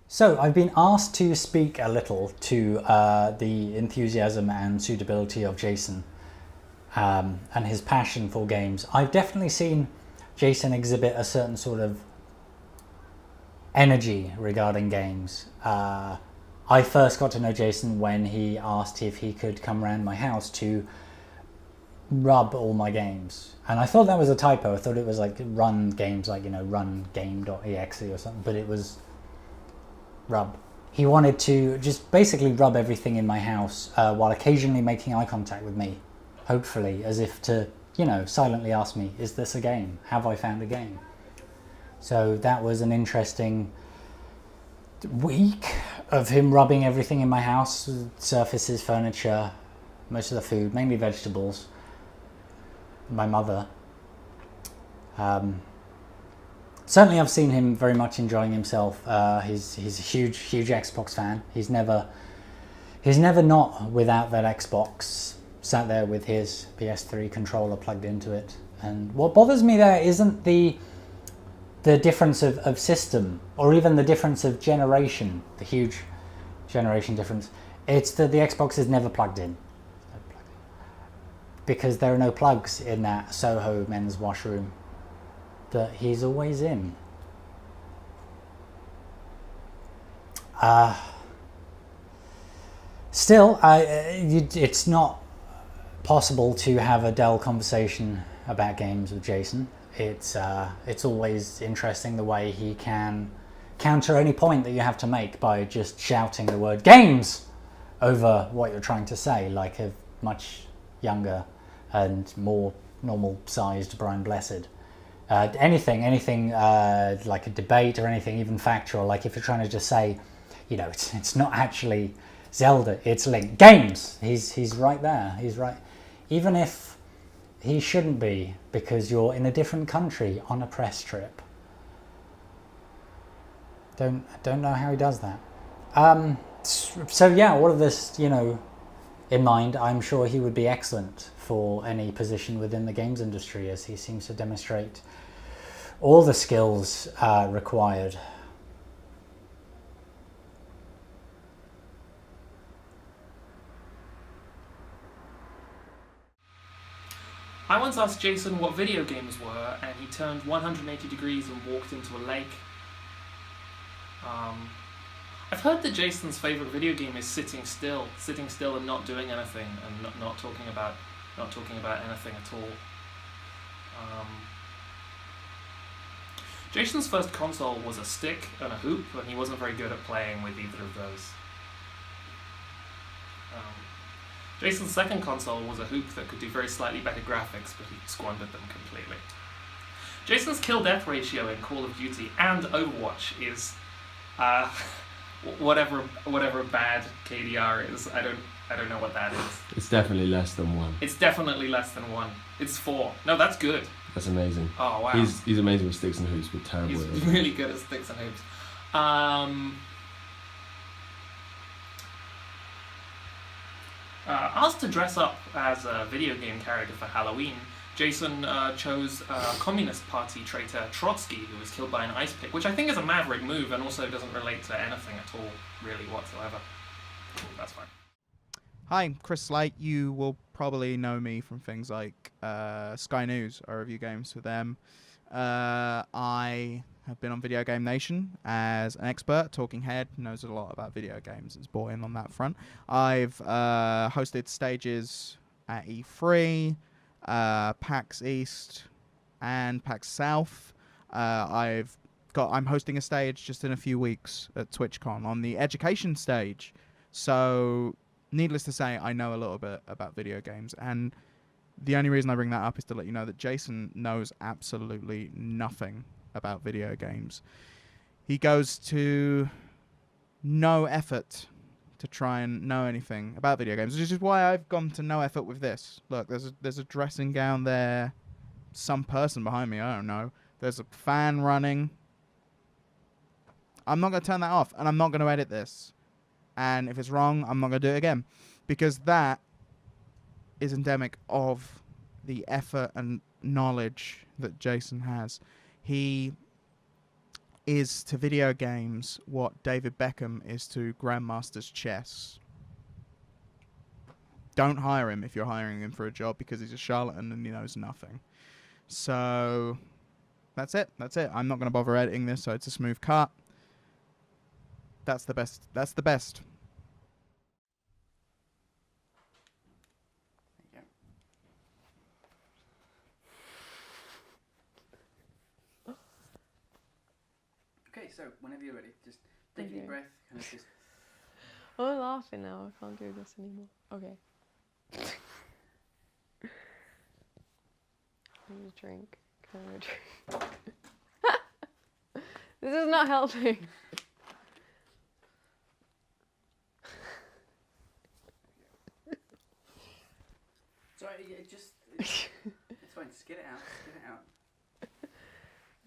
So, I've been asked to speak a little to the enthusiasm and suitability of Jason and his passion for games. I've definitely seen Jason exhibit a certain sort of energy regarding games. I first got to know Jason when he asked if he could come around my house to rub all my games. And I thought that was a typo. I thought it was like run games, like, run game.exe or something, but it was rub. He wanted to just basically rub everything in my house while occasionally making eye contact with me, hopefully, as if to, silently ask me, is this a game? Have I found a game? So that was an interesting week of him rubbing everything in my house, surfaces, furniture, most of the food, mainly vegetables. My mother. Certainly I've seen him very much enjoying himself. He's a huge Xbox fan. He's never not without that Xbox, sat there with his PS3 controller plugged into it. And what bothers me there isn't the difference of system, or even the difference of generation, the huge generation difference. It's that the Xbox is never plugged in. Because there are no plugs in that Soho men's washroom that he's always in. Still, it's not possible to have a dull conversation about games with Jason. It's always interesting the way he can counter any point that you have to make by just shouting the word "games" over what you're trying to say, like a much younger and more normal-sized Brian Blessed. Anything like a debate or anything, even factual, like if you're trying to just say, it's not actually Zelda, it's Link. Games! He's right there. He's right. Even if he shouldn't be, because you're in a different country on a press trip. Don't know how he does that. So yeah, all of this, in mind, I'm sure he would be excellent for any position within the games industry, as he seems to demonstrate all the skills required. I once asked Jason what video games were, and he turned 180 degrees and walked into a lake. I've heard that Jason's favourite video game is sitting still and not doing anything, and not talking about anything at all. Jason's first console was a stick and a hoop, and he wasn't very good at playing with either of those. Jason's second console was a hoop that could do very slightly better graphics, but he squandered them completely. Jason's kill-death ratio in Call of Duty and Overwatch is whatever bad KDR is. I don't know what that is. It's definitely less than 1. It's definitely less than 1. It's 4. No, that's good. That's amazing. Oh wow. He's amazing with sticks and hoops, but terrible. He's really good at sticks and hoops. Asked to dress up as a video game character for Halloween, Jason chose Communist Party traitor Trotsky, who was killed by an ice pick, which I think is a maverick move and also doesn't relate to anything at all, really, whatsoever. That's fine. Hi, Chris Slate. You will probably know me from things like Sky News. I review games for them. I have been on Video Game Nation as an expert. Talking Head knows a lot about video games. It's bought in on that front. I've hosted stages at E3, PAX East, and PAX South. I'm hosting a stage just in a few weeks at TwitchCon on the education stage. So, needless to say, I know a little bit about video games, and the only reason I bring that up is to let you know that Jason knows absolutely nothing about video games. He goes to no effort to try and know anything about video games, which is why I've gone to no effort with this. Look, there's a dressing gown there, some person behind me, I don't know. There's a fan running. I'm not going to turn that off, and I'm not going to edit this. And if it's wrong, I'm not going to do it again. Because that is endemic of the effort and knowledge that Jason has. He is to video games what David Beckham is to Grandmaster's chess. Don't hire him if you're hiring him for a job, because he's a charlatan and he knows nothing. So that's it. That's it. I'm not going to bother editing this, so it's a smooth cut. That's the best. That's the best. There you go. Okay, so whenever you're ready, just take a deep breath, kind of just. I'm laughing now. I can't do this anymore. Okay. I need a drink. Can I have a drink? This is not helping. Sorry, it's fine. Just get it out. Just get it out.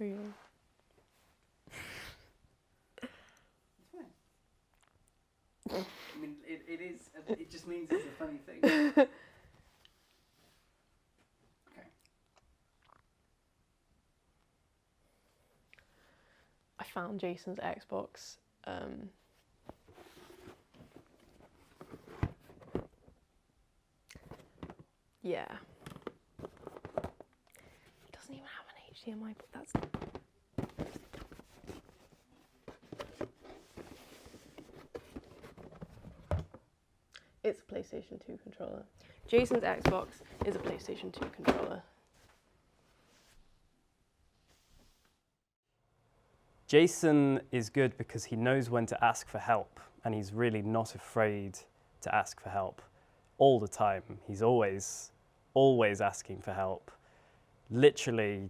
Okay. It's fine. I mean, it is. It just means it's a funny thing. Okay. I found Jason's Xbox. Yeah. It doesn't even have an HDMI, but that's. It's a PlayStation 2 controller. Jason's Xbox is a PlayStation 2 controller. Jason is good because he knows when to ask for help, and he's really not afraid to ask for help all the time. He's always asking for help. Literally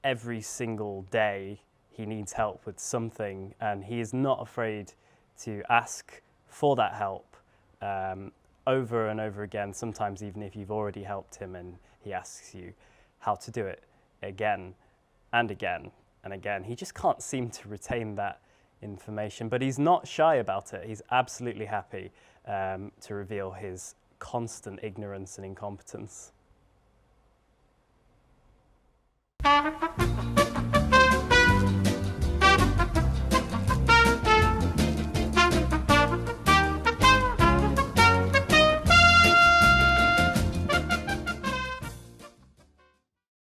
every single day he needs help with something, and he is not afraid to ask for that help over and over again, sometimes even if you've already helped him, and he asks you how to do it again and again and again. He just can't seem to retain that information, but he's not shy about it. He's absolutely happy to reveal his constant ignorance and incompetence.